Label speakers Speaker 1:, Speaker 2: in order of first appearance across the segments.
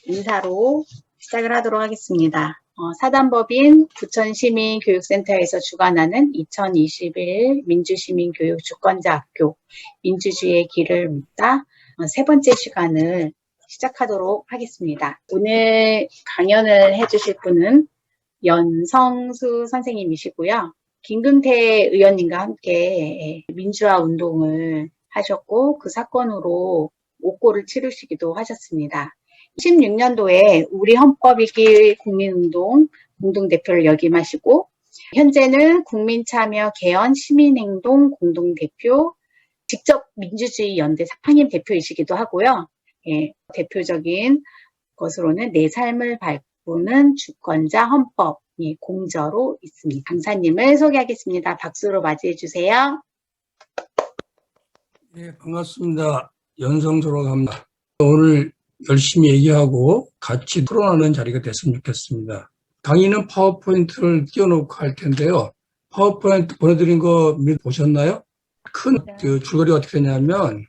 Speaker 1: 인사로 시작을 하도록 하겠습니다. 사단법인 부천시민교육센터에서 주관하는 2021 민주시민교육주권자학교 민주주의의 길을 묻다 세 번째 시간을 시작하도록 하겠습니다. 오늘 강연을 해주실 분은 연성수 선생님이시고요. 김금태 의원님과 함께 민주화 운동을 하셨고 그 사건으로 옥고를 치르시기도 하셨습니다. 16년도에 우리 헌법이길 국민운동 공동대표를 역임하시고 현재는 국민참여 개헌 시민행동 공동대표, 직접 민주주의 연대 상임 대표이시기도 하고요. 대표적인 것으로는 내 삶을 바꾸는 주권자 헌법 공저로 있습니다. 강사님을 소개하겠습니다. 박수로 맞이해 주세요.
Speaker 2: 네, 반갑습니다. 연성수라고 합니다. 오늘 열심히 얘기하고 같이 토론하는 자리가 됐으면 좋겠습니다. 강의는 파워포인트를 띄워놓고 할 텐데요. 파워포인트 보내드린 거 보셨나요? 큰 줄거리가 어떻게 되냐면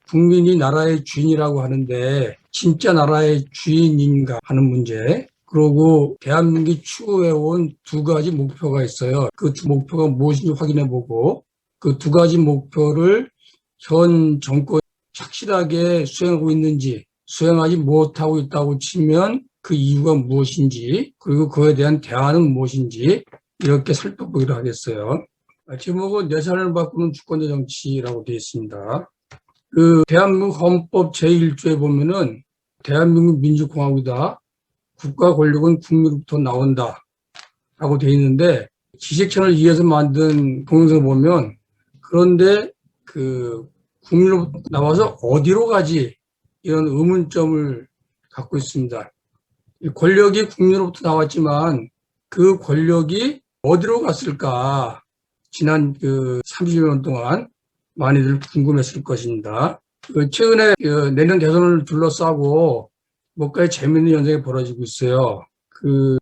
Speaker 2: 국민이 나라의 주인이라고 하는데 진짜 나라의 주인인가 하는 문제, 그리고 대한민국이 추구해온 두 가지 목표가 있어요. 그 두 목표가 무엇인지 확인해보고 그 두 가지 목표를 현 정권이 착실하게 수행하고 있는지, 수행하지 못하고 있다고 치면 그 이유가 무엇인지, 그리고 그에 대한 대안은 무엇인지 이렇게 살펴보기로 하겠어요. 제목은 내 삶을 바꾸는 주권자 정치라고 되어 있습니다. 대한민국 헌법 제1조에 보면은 대한민국 민주공화국이다. 국가 권력은 국민으로부터 나온다. 라고 되어 있는데 기획천을 위해서 만든 공동성을 보면 그런데 국민으로부터 나와서 어디로 가지? 이런 의문점을 갖고 있습니다. 권력이 국민으로부터 나왔지만 그 권력이 어디로 갔을까? 지난 30여 년 동안 많이들 궁금했을 것입니다. 최근에 내년 대선을 둘러싸고 몇 가지 재미있는 현상이 벌어지고 있어요.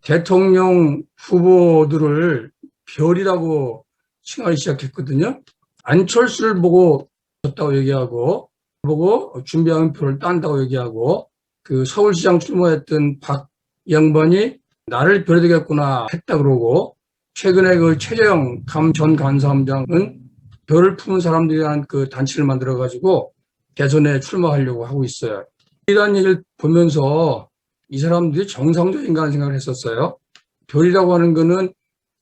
Speaker 2: 대통령 후보들을 별이라고 칭하기 시작했거든요. 안철수를 보고 졌다고 얘기하고, 준비하면 표를 딴다고 얘기하고, 서울시장 출마했던 박 양반이 나를 별이 되겠구나 했다 그러고, 최근에 최재형 전 감사원장은 별을 품은 사람들이라는 단체를 만들어가지고 대선에 출마하려고 하고 있어요. 이런 얘기를 보면서 이 사람들이 정상적인가 하는 생각을 했었어요. 별이라고 하는 거는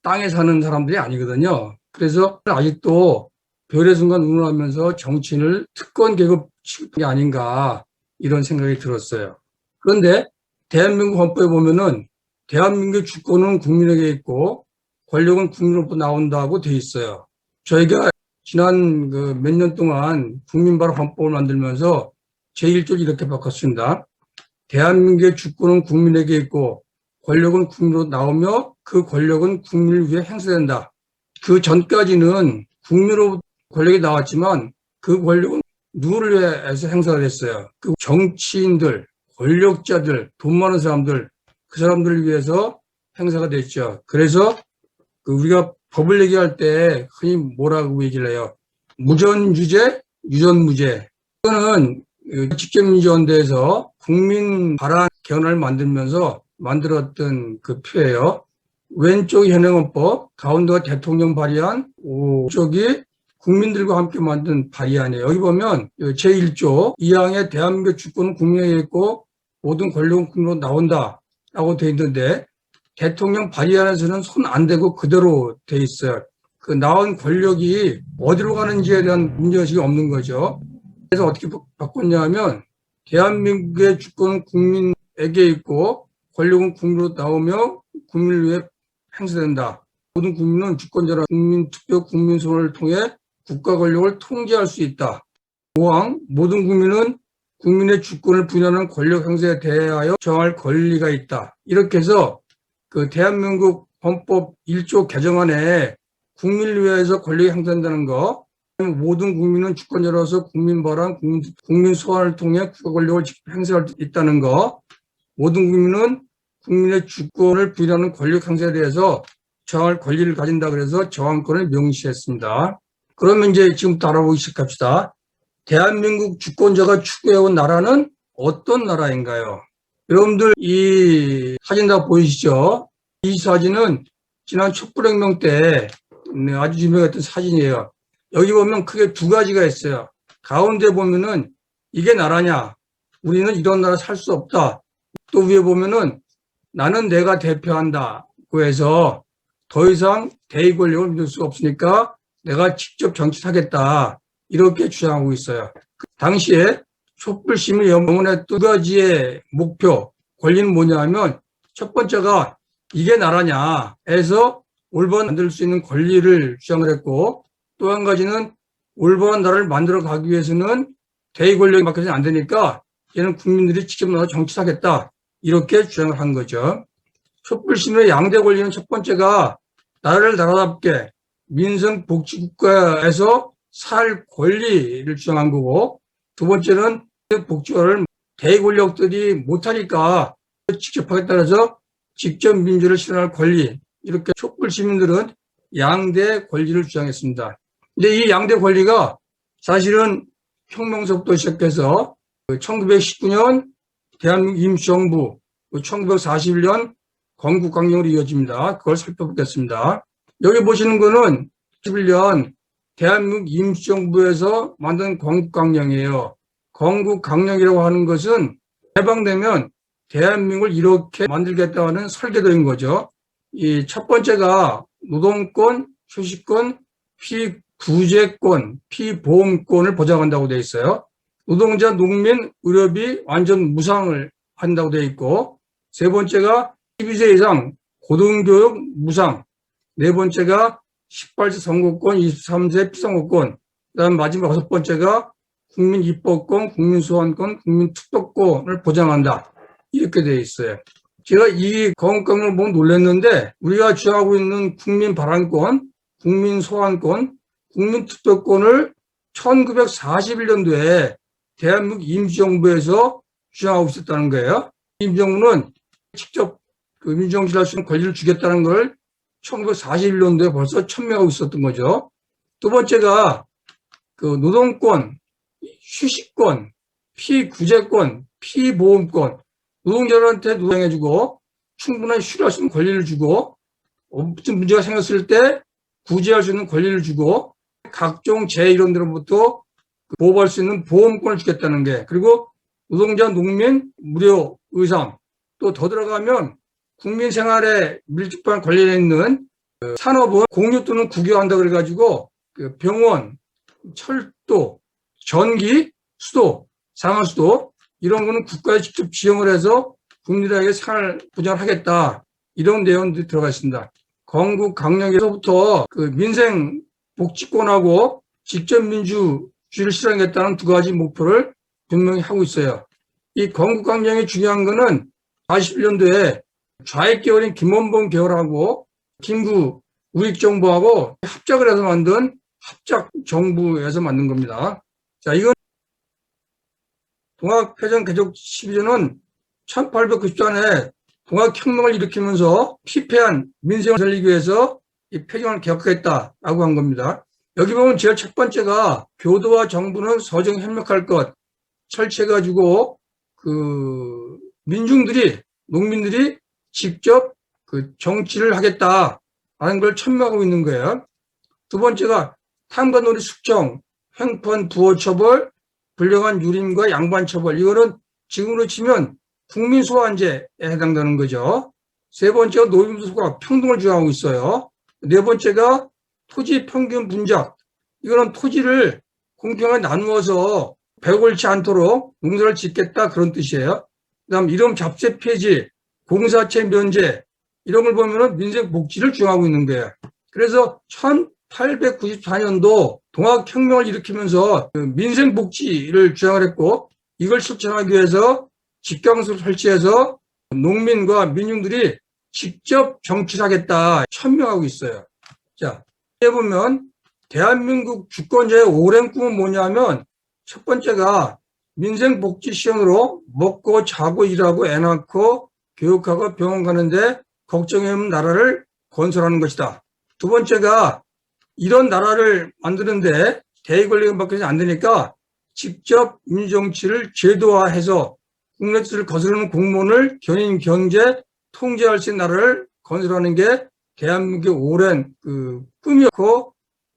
Speaker 2: 땅에 사는 사람들이 아니거든요. 그래서 아직도 별의 순간 운운하면서 정치인을 특권 계급 취급한 게 아닌가 이런 생각이 들었어요. 그런데 대한민국 헌법에 보면은 대한민국의 주권은 국민에게 있고 권력은 국민으로부터 나온다고 돼 있어요. 저희가 지난 몇 년 동안 국민발 헌법을 만들면서 제1조를 이렇게 바꿨습니다. 대한민국의 주권은 국민에게 있고 권력은 국민으로 나오며 그 권력은 국민을 위해 행사된다. 그 전까지는 국민으로부터 권력이 나왔지만 그 권력은 누구를 위해서 행사가 됐어요. 그 정치인들, 권력자들, 돈 많은 사람들, 그 사람들을 위해서 행사가 됐죠. 그래서 우리가 법을 얘기할 때 흔히 뭐라고 얘기를 해요? 무전유죄, 유전무죄. 이거는 직접민주연대에서 국민 발안 개헌을 만들면서 만들었던 표예요. 왼쪽이 현행헌법, 가운데가 대통령 발의안, 오쪽이 국민들과 함께 만든 발의안이에요. 여기 보면 제1조 2항에 대한민국 주권은 국민에게 있고 모든 권력은 국민으로 나온다 라고 되어 있는데 대통령 발의안에서는 손 안 대고 그대로 돼 있어요. 나온 권력이 어디로 가는지에 대한 문제의식이 없는 거죠. 그래서 어떻게 바꿨냐 하면 대한민국의 주권은 국민에게 있고 권력은 국민으로 나오며 국민을 위해 행사된다. 모든 국민은 주권자라 국민투표 국민소원을 통해 국가 권력을 통제할 수 있다. 5항 모든 국민은 국민의 주권을 부여하는 권력 행사에 대하여 정할 권리가 있다. 이렇게 해서 대한민국 헌법 1조 개정안에 국민을 위해서 권력이 행사된다는 거, 모든 국민은 주권자로서 국민 발언, 국민 소환을 통해 국가 권력을 직접 행사할 수 있다는 거, 모든 국민은 국민의 주권을 부여하는 권력 행사에 대해서 정할 권리를 가진다 그래서 정한권을 명시했습니다. 그러면 이제 지금부터 알아보기 시작합시다. 대한민국 주권자가 추구해온 나라는 어떤 나라인가요? 여러분들 이 사진 다 보이시죠? 이 사진은 지난 촛불혁명 때 아주 유명했던 사진이에요. 여기 보면 크게 두 가지가 있어요. 가운데 보면은 이게 나라냐? 우리는 이런 나라 살 수 없다. 또 위에 보면은 나는 내가 대표한다고 해서 더 이상 대의 권력을 믿을 수 없으니까 내가 직접 정치하겠다. 이렇게 주장하고 있어요. 당시에 촛불시민이 염원했던 두 가지의 목표, 권리는 뭐냐면 첫 번째가 이게 나라냐 해서 올바른 만들 수 있는 권리를 주장을 했고 또 한 가지는 올바른 나라를 만들어 가기 위해서는 대의 권력이 맡겨서는 안 되니까 얘는 국민들이 직접 나서 정치하겠다. 이렇게 주장을 한 거죠. 촛불시민의 양대 권리는 첫 번째가 나라를 나라답게 민생복지국가에서 살 권리를 주장한 거고 두 번째는 복지화를 대의 권력들이 못하니까 직접 하겠다 해서 직접 민주를 실현할 권리 이렇게 촛불 시민들은 양대 권리를 주장했습니다. 근데 이 양대 권리가 사실은 혁명서부터 시작해서 1919년 대한민국 임시정부 1941년 건국강령으로 이어집니다. 그걸 살펴보겠습니다. 여기 보시는 거는 11년 대한민국 임시정부에서 만든 건국강령이에요. 건국강령이라고 하는 것은 해방되면 대한민국을 이렇게 만들겠다는 설계도인 거죠. 이 첫 번째가 노동권, 휴식권, 피구제권, 피보험권을 보장한다고 되어 있어요. 노동자, 농민, 의료비 완전 무상을 한다고 되어 있고 세 번째가 12세 이상 고등교육 무상, 네 번째가 18세 선거권, 23세 피선거권, 그다음 마지막 다섯 번째가 국민 입법권, 국민 소환권, 국민 투표권을 보장한다. 이렇게 되어 있어요. 제가 이 건국강령을 보고 놀랐는데 우리가 주장하고 있는 국민 발언권, 국민 소환권, 국민 투표권을 1941년도에 대한민국 임시정부에서 주장하고 있었다는 거예요. 임시정부는 직접 그 민주정치를 할 수 있는 권리를 주겠다는 걸 1941년도에 벌써 천명하고 있었던 거죠. 두 번째가 그 노동권, 휴식권, 피구제권, 피보험권, 노동자들한테 노동해주고 충분한 휴식을 할 수 있는 권리를 주고 무슨 문제가 생겼을 때 구제할 수 있는 권리를 주고 각종 재해 이론들로부터 보호할 수 있는 보험권을 주겠다는 게 그리고 노동자, 농민, 무료 의상 또 더 들어가면 국민 생활에 밀접한 관련해 있는 산업은 공유 또는 국유한다 그래가지고 그 병원, 철도, 전기, 수도, 상하수도 이런 거는 국가에 직접 지원을 해서 국민들에게 생활 보장을 하겠다. 이런 내용들이 들어가 있습니다. 건국강령에서부터 그 민생 복지권하고 직접 민주주의를 실현하겠다는 두 가지 목표를 분명히 하고 있어요. 이 건국강령의 중요한 거는 41년도에 좌익 계열인 김원봉 계열하고 김구 우익정부하고 합작을 해서 만든 합작정부에서 만든 겁니다. 자, 이건 동학회전 개적 12조는 1894년에 동학혁명을 일으키면서 피폐한 민생을 살리기 위해서 이 폐경을 개혁하겠다라고 한 겁니다. 여기 보면 제일 첫 번째가 교도와 정부는 서정 협력할 것 설치해가지고 그 민중들이 농민들이 직접 그 정치를 하겠다라는 걸 천명하고 있는 거예요. 두 번째가 탐관놀이 숙청, 횡포한 부호 처벌, 불량한 유림과 양반 처벌 이거는 지금으로 치면 국민 소환제에 해당되는 거죠. 세 번째가 노임수가 평등을 주장하고 있어요. 네 번째가 토지 평균 분작 이거는 토지를 공평하게 나누어서 배골치 않도록 농사를 짓겠다 그런 뜻이에요. 그다음 이름 잡세 폐지, 공사채 면제 이런 걸 보면은 민생 복지를 주장하고 있는 거예요. 그래서 1894년도 동학혁명을 일으키면서 민생 복지를 주장을 했고 이걸 실천하기 위해서 직강소를 설치해서 농민과 민중들이 직접 정치하겠다 천명하고 있어요. 자, 여기 보면 대한민국 주권자의 오랜 꿈은 뭐냐면 첫 번째가 민생복지 시연으로 먹고 자고 일하고 애 낳고 교육하고 병원 가는데 걱정이 없는 나라를 건설하는 것이다. 두 번째가 이런 나라를 만드는데 대의 권력을 맡겨서는 안 되니까 직접 민주정치를 제도화해서 국내 뜻을 거스르는 공무원을 견인 경제 통제할 수 있는 나라를 건설하는 게 대한민국의 오랜 꿈이었고,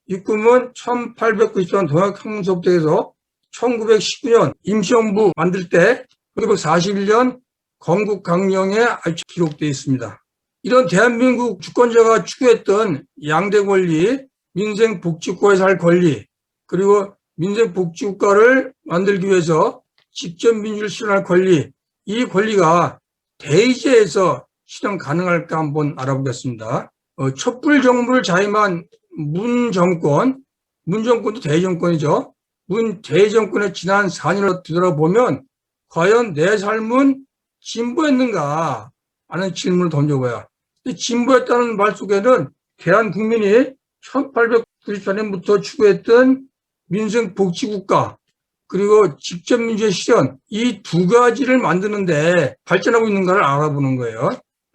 Speaker 2: 이 꿈은 1894년 동학혁명서부터 해서 1919년 임시정부 만들 때 1941년 건국강령에 아주 기록되어 있습니다. 이런 대한민국 주권자가 추구했던 양대 권리, 민생복지국가에서 할 권리, 그리고 민생복지국가를 만들기 위해서 직접민주를 실현할 권리, 이 권리가 대의제에서 실현 가능할까 한번 알아보겠습니다. 촛불 정부를 자임한 문 정권도 대정권이죠. 문 대정권의 지난 4년을 뒤돌아보면 과연 내 삶은 진보했는가 하는 질문을 던져봐요. 진보했다는 말 속에는 대한국민이 1894년부터 추구했던 민생복지국가 그리고 직접민주의 실현 이 두 가지를 만드는데 발전하고 있는가를 알아보는 거예요.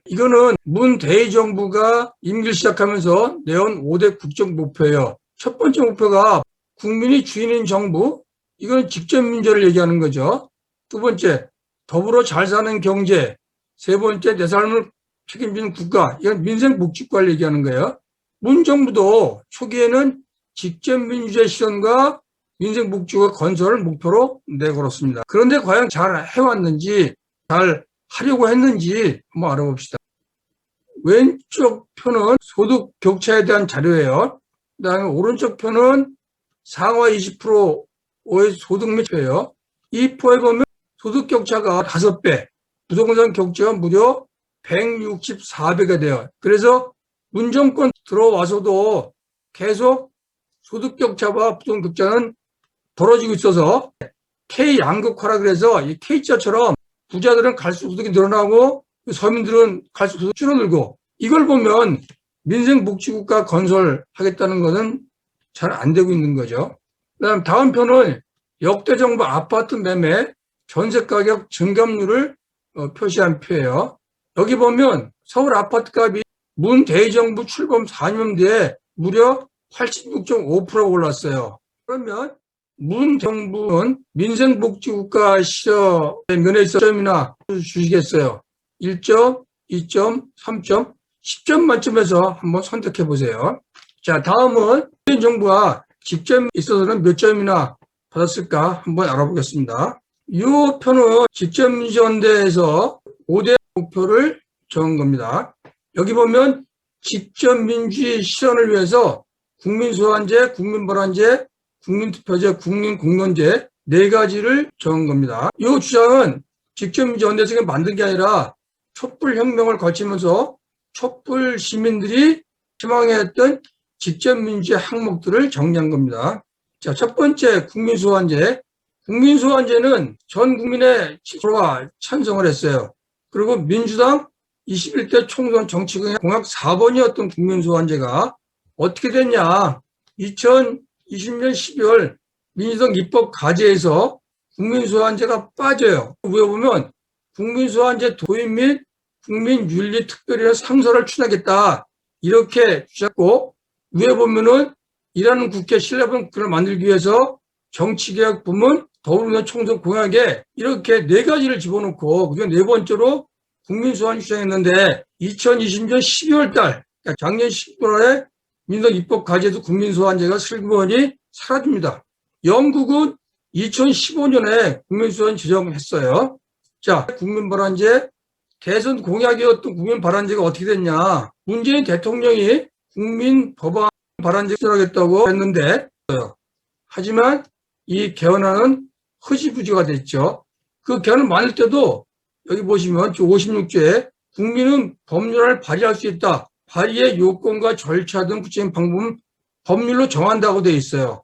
Speaker 2: 이거는 문 대정부가 임기를 시작하면서 내온 5대 국정 목표예요. 첫 번째 목표가 국민이 주인인 정부, 이건 직접민주를 얘기하는 거죠. 두 번째, 더불어 잘 사는 경제. 세 번째, 내 삶을 책임지는 국가. 이건 민생복지국가를 얘기하는 거예요. 문 정부도 초기에는 직접민주의 실현과 민생복지국가 건설을 목표로 내걸었습니다. 그런데 과연 잘 해왔는지, 잘 하려고 했는지 한번 알아봅시다. 왼쪽 표는 소득 격차에 대한 자료예요. 그 다음에 오른쪽 표는 상하 20%의 소득 매표예요. 이 표에 보면 소득 격차가 5배, 부동산 격차가 무려 164배가 돼요. 그래서 문정권 들어와서도 계속 소득 격차와 부동산 격차는 벌어지고 있어서 K 양극화라 그래서 이 K자처럼 부자들은 갈수록 소득이 늘어나고 서민들은 갈수록 소득이 줄어들고 이걸 보면 민생복지국가 건설하겠다는 것은 잘 안 되고 있는 거죠. 그다음 다음 편은 역대 정부 아파트 매매 전세가격 증감률을 표시한 표예요. 여기 보면 서울 아파트값이 문 대정부 출범 4년 뒤에 무려 86.5%가 올랐어요. 그러면 문 정부는 민생복지국가 실현의 면에 있어 점이나 주시겠어요? 1점, 2점, 3점, 10점 만점에서 한번 선택해 보세요. 자, 다음은 문 정부가 직접 있어서는 몇 점이나 받았을까 한번 알아보겠습니다. 이 표는 직접민주연대에서 5대 목표를 정한 겁니다. 여기 보면 직접민주주의 실현을 위해서 국민소환제, 국민보완제, 국민투표제, 국민공론제 4가지를 정한 겁니다. 이 주장은 직접민주연대에서 만든 게 아니라 촛불혁명을 거치면서 촛불 시민들이 희망했던 직접민주의 항목들을 정리한 겁니다. 자, 첫 번째 국민소환제. 국민소환제는 전 국민의 70%가 찬성을 했어요. 그리고 민주당 21대 총선 정치공약 4번이었던 국민소환제가 어떻게 됐냐. 2020년 12월 민주당 입법 과제에서 국민소환제가 빠져요. 위에 보면 국민소환제 도입 및 국민윤리특별위원 상설을 추진하겠다. 이렇게 주셨고 위에 보면은 일하는 국회 신뢰분을 만들기 위해서 정치개혁 부문 더불어민주당 총선 공약에 이렇게 4가지를 집어넣고 그게 4번째로 국민소환 주장했는데 2020년 12월 달 그러니까 작년 11월에 민주당 입법 과제도 국민소환제가 슬그머니 사라집니다. 영국은 2015년에 국민소환 지정했어요. 자, 국민발안제 대선 공약이었던 국민발안제가 어떻게 됐냐. 문재인 대통령이 국민법안 발안제 실현하겠다고 했는데 하지만 이 개헌안은 흐지부지가 됐죠. 그 개헌을 만들 때도 여기 보시면 56조에 국민은 법률안을 발의할 수 있다. 발의의 요건과 절차 등 구체적인 방법은 법률로 정한다고 돼 있어요.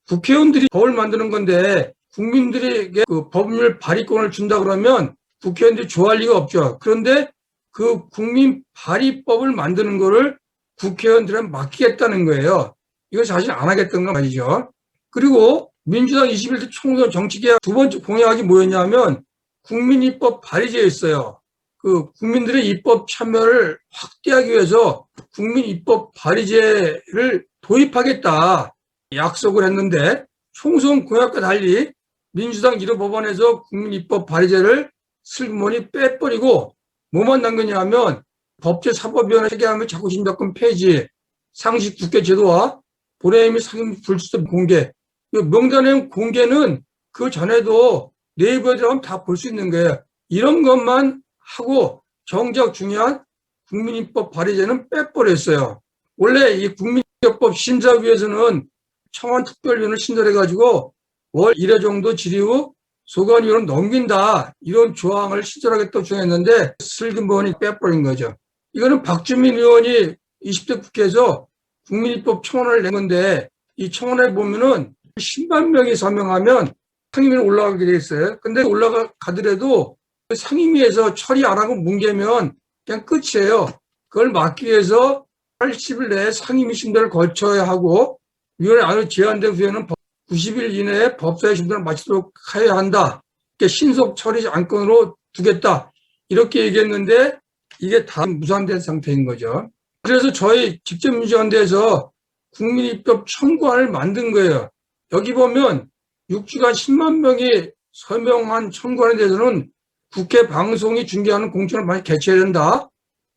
Speaker 2: 국회의원들이 법을 만드는 건데 국민들에게 그 법률 발의권을 준다 그러면 국회의원들이 좋아할 리가 없죠. 그런데 그 국민 발의법을 만드는 거를 국회의원들은 맡기겠다는 거예요. 이거 사실 안 하겠다는 건 말이죠. 그리고 민주당 21대 총선 정치개혁 두 번째 공약이 뭐였냐면 국민입법 발의제였어요. 그 국민들의 입법 참여를 확대하기 위해서 국민입법 발의제를 도입하겠다 약속을 했는데 총선 공약과 달리 민주당 1호 법안에서 국민입법 발의제를 슬그머니 빼버리고 뭐만 남겼냐 하면 법제사법위원회 회계하면 자구 심사권 폐지, 상식 국회 제도와 본회의 및 상임 불출석 공개. 명단의 공개는 그 전에도 네이버에 들어가면 다 볼 수 있는 거예요. 이런 것만 하고 정작 중요한 국민입법 발의제는 빼버렸어요. 원래 이 국민입법 심사위에서는 청와특별위원을 신설해가지고 월 1회 정도 질의 후 소관위원을 넘긴다. 이런 조항을 신설하겠다고 주장했는데 슬그머니 빼버린 거죠. 이거는 박주민 의원이 20대 국회에서 국민입법 청원을 낸 건데 이 청원에 보면은 10만 명이 서명하면 상임위로 올라가게 돼 있어요. 근데 올라가더라도 상임위에서 처리 안 하고 뭉개면 그냥 끝이에요. 그걸 막기 위해서 80일 내에 상임위 심사를 거쳐야 하고 위원회 안으로 제한된 후에는 90일 이내에 법사위 심사를 마치도록 해야 한다. 신속 처리 안건으로 두겠다. 이렇게 얘기했는데 이게 다 무산된 상태인 거죠. 그래서 저희 직접민주연대에서 국민입법 청구안을 만든 거예요. 여기 보면 6주간 10만 명이 서명한 청구안에 대해서는 국회 방송이 중계하는 공청을 많이 개최해야 된다.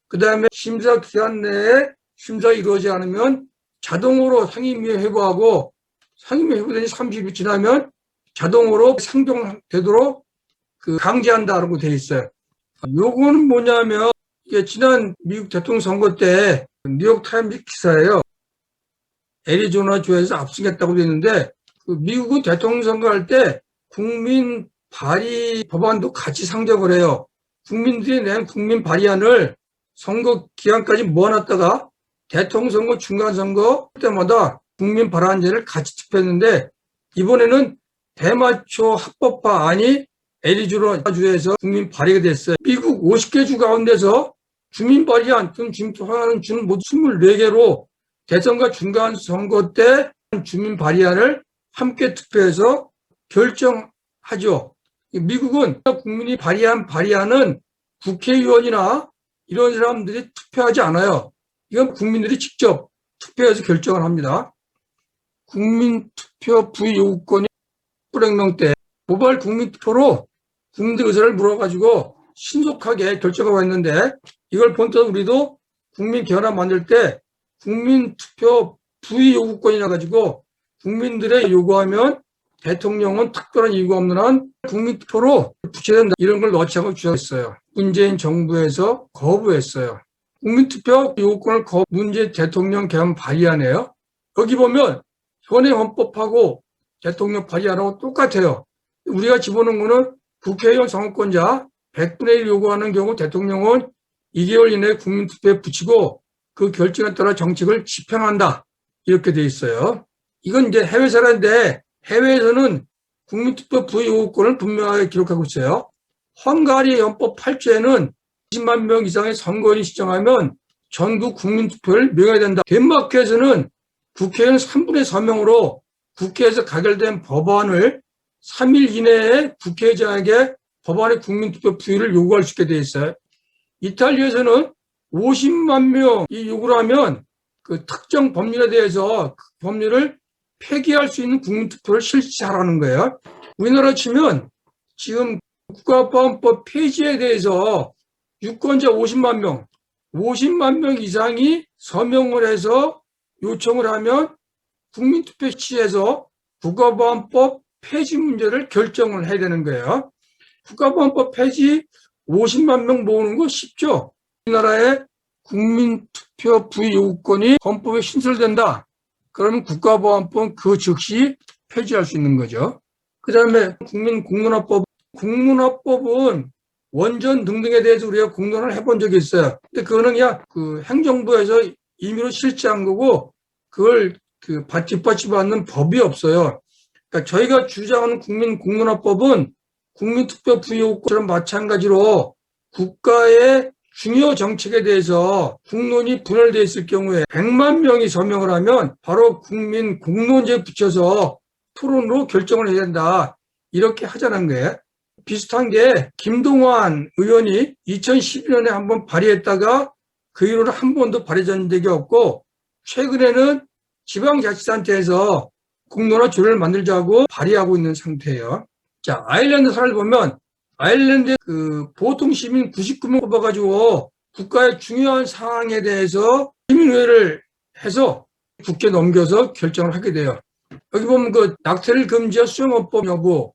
Speaker 2: 그 다음에 심사 기간 내에 심사가 이루어지지 않으면 자동으로 상임위에 회부하고 상임위 회부되니 30일 지나면 자동으로 상정되도록 강제한다라고 되어 있어요. 요거는 뭐냐면 이게 지난 미국 대통령 선거 때 뉴욕타임즈 기사예요. 애리조나주에서 압승했다고 되어 있는데 미국은 대통령 선거할 때 국민 발의 법안도 같이 상정을 해요. 국민들이 낸 국민 발의안을 선거 기간까지 모아놨다가 대통령 선거 중간 선거 때마다 국민 발의안제를 같이 투표했는데 이번에는 대마초 합법화안이 애리조나주에서 국민 발의가 됐어요. 미국 50개 주 가운데서 주민 발의안 또는 주민 투표안을 주는 모두 24개로 대선과 중간 선거 때 주민 발의안을 함께 투표해서 결정하죠. 미국은 국민이 발의한 발의안은 국회의원이나 이런 사람들이 투표하지 않아요. 이건 국민들이 직접 투표해서 결정을 합니다. 국민투표 부의 요구권이 불행명 때 모바일 국민투표로 국민들 의사를 물어가지고 신속하게 결정하고 있는데 이걸 본떠 우리도 국민개헌안 만들 때 국민투표 부의 요구권이라 가지고 국민들의 요구하면 대통령은 특별한 이유가 없는 한 국민투표로 붙여야 된다. 이런 걸 넣자고 주장했어요. 문재인 정부에서 거부했어요. 국민투표 요구권을 문재인 대통령 개헌 발의안이에요. 여기 보면 현행 헌법하고 대통령 발의안하고 똑같아요. 우리가 집어넣은 거는 국회의원 선거권자 100분의 1 요구하는 경우 대통령은 2개월 이내에 국민투표에 붙이고 그 결정에 따라 정책을 집행한다. 이렇게 돼 있어요. 이건 이제 해외 사례인데 해외에서는 국민투표 부의 요구권을 분명하게 기록하고 있어요. 헝가리 헌법 8조에는 20만 명 이상의 선거인이 시정하면 전국 국민투표를 명해야 된다. 덴마크에서는 국회의원 3분의 4명으로 국회에서 가결된 법안을 3일 이내에 국회의장에게 법안의 국민투표 부여를 요구할 수 있게 되어 있어요. 이탈리아에서는 50만 명이 요구를 하면 그 특정 법률에 대해서 그 법률을 폐기할 수 있는 국민투표를 실시하라는 거예요. 우리나라 치면 지금 국가보안법 폐지에 대해서 유권자 50만 명 이상이 서명을 해서 요청을 하면 국민투표 시에서 국가보안법 폐지 문제를 결정을 해야 되는 거예요. 국가보안법 폐지 50만 명 모으는 거 쉽죠. 우리나라의 국민투표 부의 요구권이 헌법에 신설된다. 그러면 국가보안법 그 즉시 폐지할 수 있는 거죠. 그 다음에 국민공론화법은 원전 등등에 대해서 우리가 공론을 해본 적이 있어요. 근데 그거는 그냥 행정부에서 임의로 실시한 거고 그걸 뒷받침받는 법이 없어요. 그러니까 저희가 주장하는 국민공론화법은 국민투표 부여권처럼 마찬가지로 국가의 중요 정책에 대해서 국론이 분열되어 있을 경우에 100만 명이 서명을 하면 바로 국민 공론제에 붙여서 토론으로 결정을 해야 된다. 이렇게 하자는 거예요. 비슷한 게 김동완 의원이 2012년에 한번 발의했다가 그 이후로 한 번도 발의된 적이 없고 최근에는 지방자치단체에서 공론화 조례를 만들자고 발의하고 있는 상태예요. 자, 아일랜드 사례를 보면 아일랜드 그 보통 시민 99명 뽑아가지고 국가의 중요한 사항에 대해서 시민회의를 해서 국회에 넘겨서 결정을 하게 돼요. 여기 보면 그 낙태를 금지한 수용헌법 여부,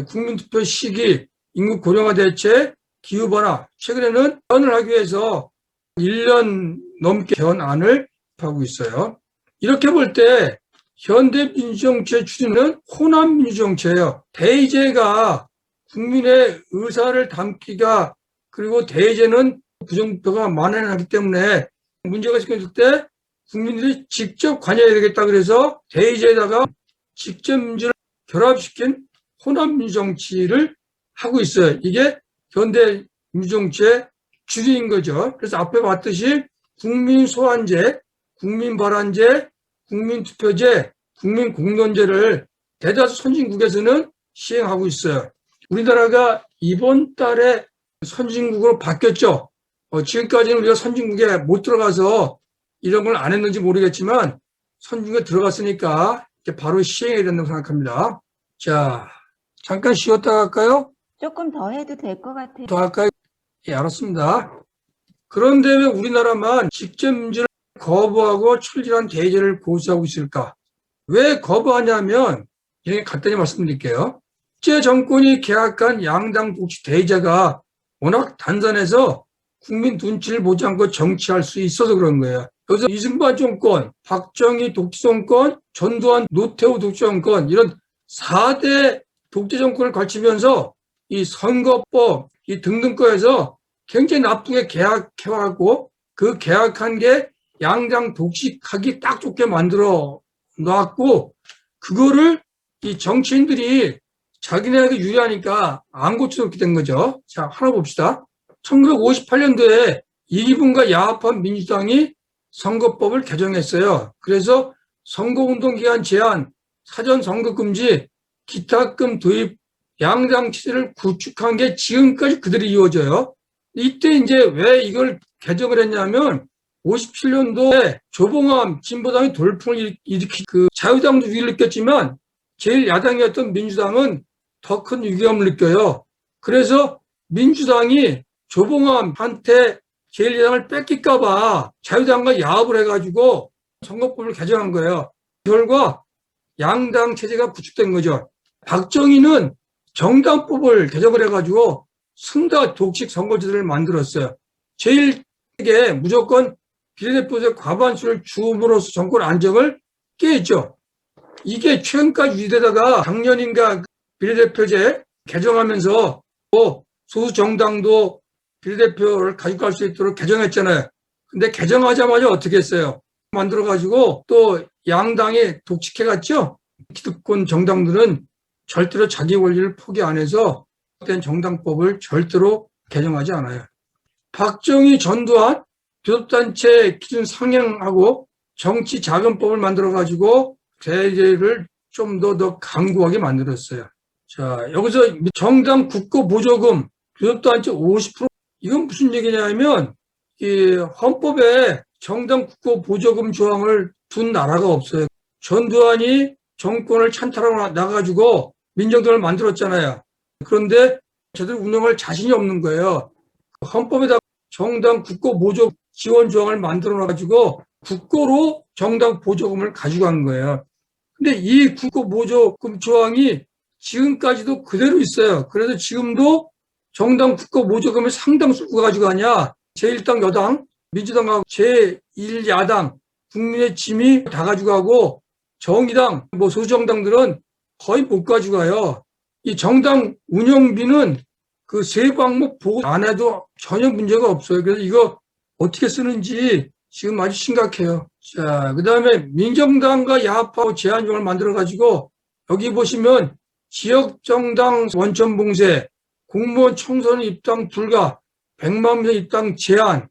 Speaker 2: 국민투표 시기, 인구 고령화 대책, 기후변화, 최근에는 개헌을 하기 위해서 1년 넘게 개헌안을 하고 있어요. 이렇게 볼 때 현대 민주정치의 추진은 호남 민주정치예요. 대의제가 국민의 의사를 담기가 그리고 대의제는 부정부패가 만연하기 때문에 문제가 생겼을 때 국민들이 직접 관여해야 되겠다 그래서 대의제에다가 직접 민주를 결합시킨 호남 민주정치를 하고 있어요. 이게 현대 민주정치의 주류인 거죠. 그래서 앞에 봤듯이 국민소환제, 국민발안제, 국민투표제, 국민공론제를 대다수 선진국에서는 시행하고 있어요. 우리나라가 이번 달에 선진국으로 바뀌었죠. 지금까지는 우리가 선진국에 못 들어가서 이런 걸 안 했는지 모르겠지만 선진국에 들어갔으니까 이제 바로 시행해야 된다고 생각합니다. 자, 잠깐 쉬었다 갈까요?
Speaker 3: 조금 더 해도 될 것 같아요.
Speaker 2: 더 할까요? 예, 알았습니다. 그런데 왜 우리나라만 직접 민주를 거부하고 철저한 대의제를 고수하고 있을까? 왜 거부하냐면 이렇게 간단히 말씀드릴게요. 국제 정권이 계약한 양당 독식 대의제가 워낙 단단해서 국민 눈치를 보지 않고 정치할 수 있어서 그런 거예요. 여기서 이승만 정권, 박정희 독재 정권, 전두환, 노태우 독재 정권 이런 4대 독재 정권을 거치면서 이 선거법 이 등등 거에서 굉장히 나쁘게 계약해왔고 그 계약한 게 양당 독식하기 딱 좋게 만들어 놨고 그거를 이 정치인들이 자기네에게 유리하니까 안 고쳐놓게 된 거죠. 자, 하나 봅시다. 1958년도에 이기분과 야합한 민주당이 선거법을 개정했어요. 그래서 선거운동 기간 제한, 사전 선거 금지, 기타금 도입, 양당 체제를 구축한 게 지금까지 그대로 이루어져요. 이때 이제 왜 이걸 개정을 했냐면 57년도에 조봉암 진보당이 돌풍을 일으키 그 자유당도 위기를 느꼈지만 제일 야당이었던 민주당은 더 큰 위기감을 느껴요. 그래서 민주당이 조봉암한테 제1야당을 뺏길까 봐 자유당과 야합을 해가지고 선거법을 개정한 거예요. 결과 양당 체제가 구축된 거죠. 박정희는 정당법을 개정을 해가지고 승다 독식 선거제도를 만들었어요. 제1에 무조건 비례대표제 과반수를 주음으로써 정권 안정을 깨했죠. 이게 최근까지 유지되다가 작년인가 비례대표제 개정하면서 또 소수 정당도 비례대표를 가지고 갈 수 있도록 개정했잖아요. 근데 개정하자마자 어떻게 했어요? 만들어가지고 또 양당이 독식해갔죠. 기득권 정당들은 절대로 자기 권리를 포기 안 해서 된 정당법을 절대로 개정하지 않아요. 박정희, 전두환 교섭단체 기준 상향하고 정치자금법을 만들어가지고 대제를 좀 더 강구하게 만들었어요. 자, 여기서 정당 국고 보조금 교섭단체 50% 이건 무슨 얘기냐면 이 헌법에 정당 국고 보조금 조항을 둔 나라가 없어요. 전두환이 정권을 찬탈하고 나가지고 민정당을 만들었잖아요. 그런데 제대로 운영할 자신이 없는 거예요. 헌법에다 정당 국고 보조 지원 조항을 만들어 놔가지고 국고로 정당 보조금을 가져간 거예요. 근데 이 국고 보조금 조항이 지금까지도 그대로 있어요. 그래서 지금도 정당 국고 보조금을 상당수 누가 가져가냐? 제1당 여당, 민주당하고 제1야당, 국민의 짐이 다 가져가고 정의당, 소수정당들은 거의 못 가져가요. 이 정당 운영비는 그 세 과목 보고 안 해도 전혀 문제가 없어요. 그래서 이거 어떻게 쓰는지 지금 아주 심각해요. 자, 그 다음에 민정당과 야합하고 제한조항을 만들어가지고 여기 보시면 지역정당 원천봉쇄, 공무원 총선 입당 불가, 100만 명 입당 제한,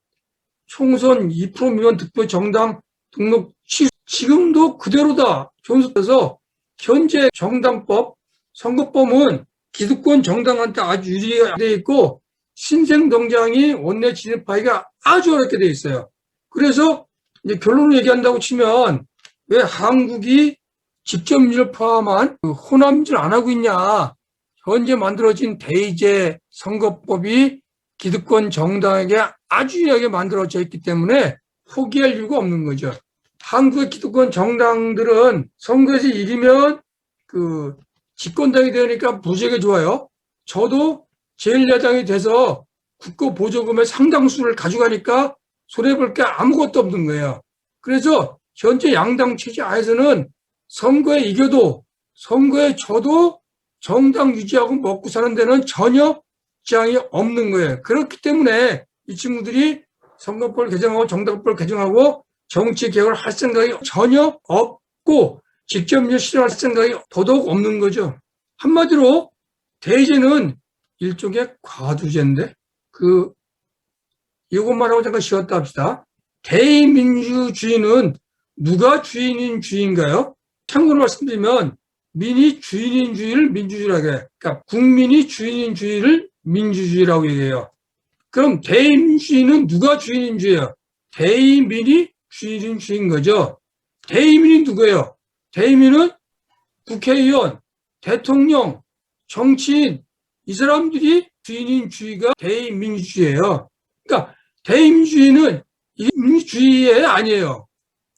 Speaker 2: 총선 2% 미만 득표 정당 등록 취소. 지금도 그대로다. 존속해서 현재 정당법, 선거법은 기득권 정당한테 아주 유리하게 있고 신생정당이 원내 진입하기가 아주 어렵게 돼 있어요. 그래서 이제 결론을 얘기한다고 치면 왜 한국이 직접민주를 포함한 호남민주를 안 하고 있냐. 현재 만들어진 대의제 선거법이 기득권 정당에게 아주 유리하게 만들어져 있기 때문에 포기할 이유가 없는 거죠. 한국의 기득권 정당들은 선거에서 이기면 그 집권당이 되니까 무지하게 좋아요. 저도 제1야당이 돼서 국고 보조금의 상당수를 가져가니까 손해볼 게 아무것도 없는 거예요. 그래서 현재 양당 체제 하에서는 선거에 이겨도 선거에 져도 정당 유지하고 먹고 사는 데는 전혀 지장이 없는 거예요. 그렇기 때문에 이 친구들이 선거법을 개정하고 정당법을 개정하고 정치 개혁을 할 생각이 전혀 없고 직접 실현할 생각이 더더욱 없는 거죠. 한마디로 대의제는 일종의 과두제인데 이것만 하고 잠깐 쉬었다 합시다. 대의민주주의는 누가 주인인 주의인가요? 참고로 말씀드리면 민이 주인인 주의를 민주주의라고 해요. 그러니까 국민이 주인인 주의를 민주주의라고 얘기해요. 그럼 대의민주주의는 누가 주인인 주의예요? 대의민이 주인인 주의인 거죠. 대의민이 누구예요? 대의민은 국회의원, 대통령, 정치인 이 사람들이 주인인 주의가 대의민주주의예요. 그러니까 대의민주주의는 이게 민주주의에 아니에요.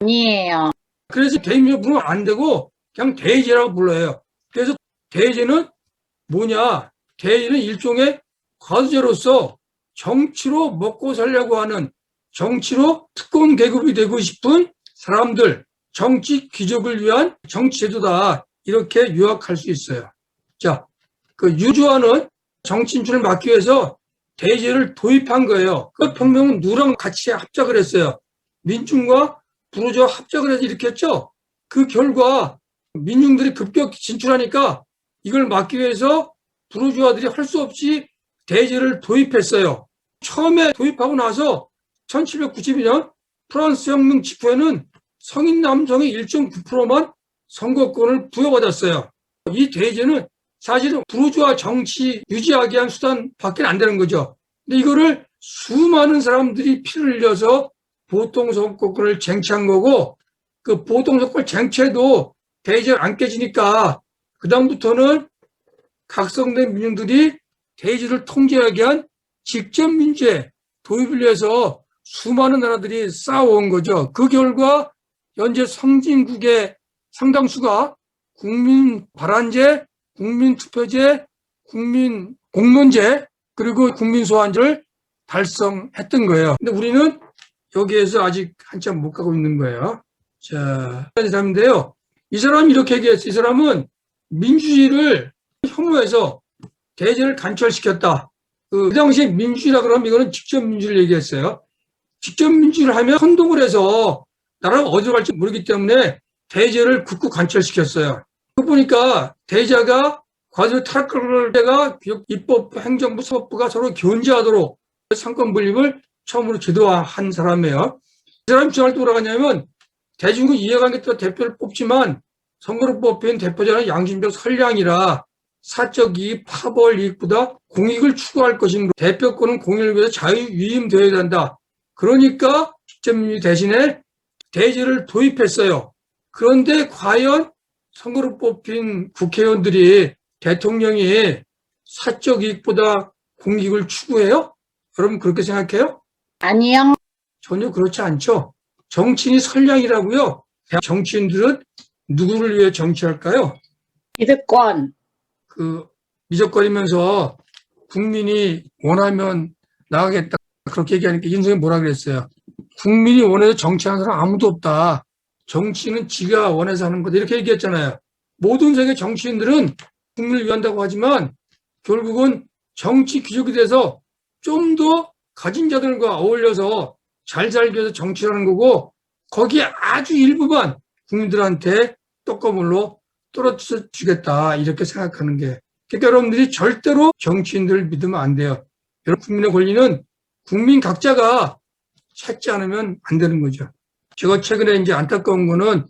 Speaker 1: 아니에요.
Speaker 2: 그래서 대의민주주의 부르면 안 되고 그냥 대의제라고 불러요. 그래서 대의제는 뭐냐? 대의제는 일종의 과두제로서 정치로 먹고 살려고 하는 정치로 특권 계급이 되고 싶은 사람들, 정치 귀족을 위한 정치제도다. 이렇게 요약할 수 있어요. 자, 그 유주화는 정치인준을 막기 위해서 대의제를 도입한 거예요. 그 평명은 누구랑 같이 합작을 했어요. 민중과 부르주아 합작을 해서 일으켰죠. 그 결과 민중들이 급격히 진출하니까 이걸 막기 위해서 부르주아들이 할 수 없이 대의제를 도입했어요. 처음에 도입하고 나서 1792년 프랑스 혁명 직후에는 성인 남성의 1.9%만 선거권을 부여받았어요. 이 대의제는 사실은 부르주아 정치 유지하기 위한 수단밖에 안 되는 거죠. 근데 이거를 수많은 사람들이 피를 흘려서 보통선거권을 쟁취한 거고 그 보통선거권 쟁취해도 대의제가 안 깨지니까 그다음부터는 각성된 민중들이 대의제를 통제하기 위한 직접민주에 도입을 위해서 수많은 나라들이 싸워온 거죠. 그 결과 현재 선진국의 상당수가 국민 발안제, 국민 투표제, 국민 공론제, 그리고 국민 소환제를 달성했던 거예요. 근데 우리는 여기에서 아직 한참 못 가고 있는 거예요. 자, 이 사람인데요. 이 사람이 이렇게 얘기했어요. 이 사람은 민주주의를 혐오해서 대의제를 간철시켰다. 그 당시에 민주주의라 그러면 이거는 직접 민주를 얘기했어요. 직접 민주를 하면 혼동을 해서 나라가 어디로 갈지 모르기 때문에 대의제를 굳고 간철시켰어요. 그 보니까 대의제가 과도로 타락할 때가 입법부, 행정부, 사법부가 서로 견제하도록 상권 분립을 처음으로 지도한 사람이에요. 이 사람이 주장할 때 뭐라고 하냐면 대중은 이해관계 따라 대표를 뽑지만 선거로 뽑힌 대표자는 양심적 선량이라 사적 이익, 파벌 이익보다 공익을 추구할 것이므로 대표권은 공익을 위해서 자유위임되어야 한다. 그러니까 직접민주 대신에 대의제를 도입했어요. 그런데 과연 선거로 뽑힌 국회의원들이 대통령이 사적 이익보다 공익을 추구해요? 여러분 그렇게 생각해요?
Speaker 1: 아니요.
Speaker 2: 전혀 그렇지 않죠. 정치인이 선량이라고요. 정치인들은 누구를 위해 정치할까요?
Speaker 1: 기득권.
Speaker 2: 미적거리면서 국민이 원하면 나가겠다 그렇게 얘기하니까 윤석열이 뭐라 그랬어요? 국민이 원해서 정치하는 사람 아무도 없다. 정치는 지가 원해서 하는 거다 이렇게 얘기했잖아요. 모든 세계 정치인들은 국민을 위한다고 하지만 결국은 정치 귀족이 돼서 좀 더 가진 자들과 어울려서 잘 살기 위해서 정치하는 거고 거기에 아주 일부만 국민들한테 떡거물로 떨어뜨려 주겠다 이렇게 생각하는 게 그러니까 여러분들이 절대로 정치인들을 믿으면 안 돼요. 여러분 국민의 권리는 국민 각자가 찾지 않으면 안 되는 거죠. 제가 최근에 이제 안타까운 거는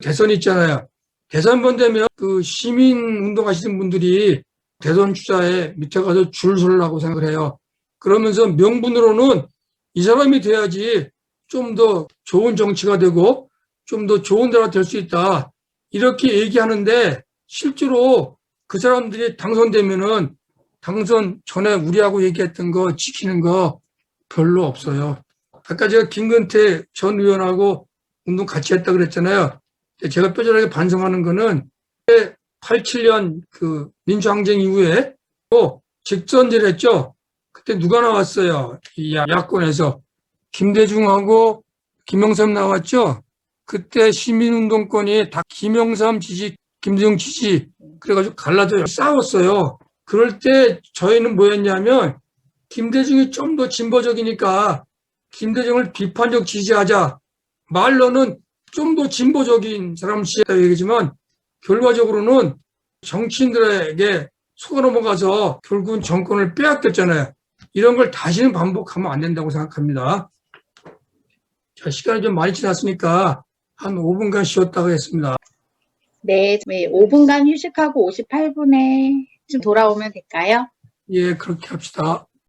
Speaker 2: 대선 있잖아요. 대선번 되면 그 시민 운동하시는 분들이 대선 주자에 밑에 가서 줄 서려고 생각을 해요. 그러면서 명분으로는 이 사람이 돼야지 좀 더 좋은 정치가 되고 좀 더 좋은 나라가 될 수 있다. 이렇게 얘기하는데 실제로 그 사람들이 당선되면은 당선 전에 우리하고 얘기했던 거 지키는 거 별로 없어요. 아까 제가 김근태 전 의원하고 운동 같이 했다 그랬잖아요. 제가 뼈저리게 반성하는 거는 87년 그 민주항쟁 이후에 또 직선제를 했죠. 그때 누가 나왔어요? 이 야권에서 김대중하고 김영삼 나왔죠. 그때 시민운동권이 다 김영삼 지지, 김대중 지지 그래가지고 갈라져 싸웠어요. 그럴 때 저희는 뭐였냐면 김대중이 좀 더 진보적이니까 김대중을 비판적 지지하자. 말로는 좀 더 진보적인 사람 지지했다고 얘기지만 결과적으로는 정치인들에게 속아 넘어가서 결국은 정권을 빼앗겼잖아요. 이런 걸 다시는 반복하면 안 된다고 생각합니다. 자, 시간이 좀 많이 지났으니까 한 5분간 쉬었다가 했습니다.
Speaker 1: 네, 5분간 휴식하고 58분에 좀 돌아오면 될까요?
Speaker 2: 예, 그렇게 합시다.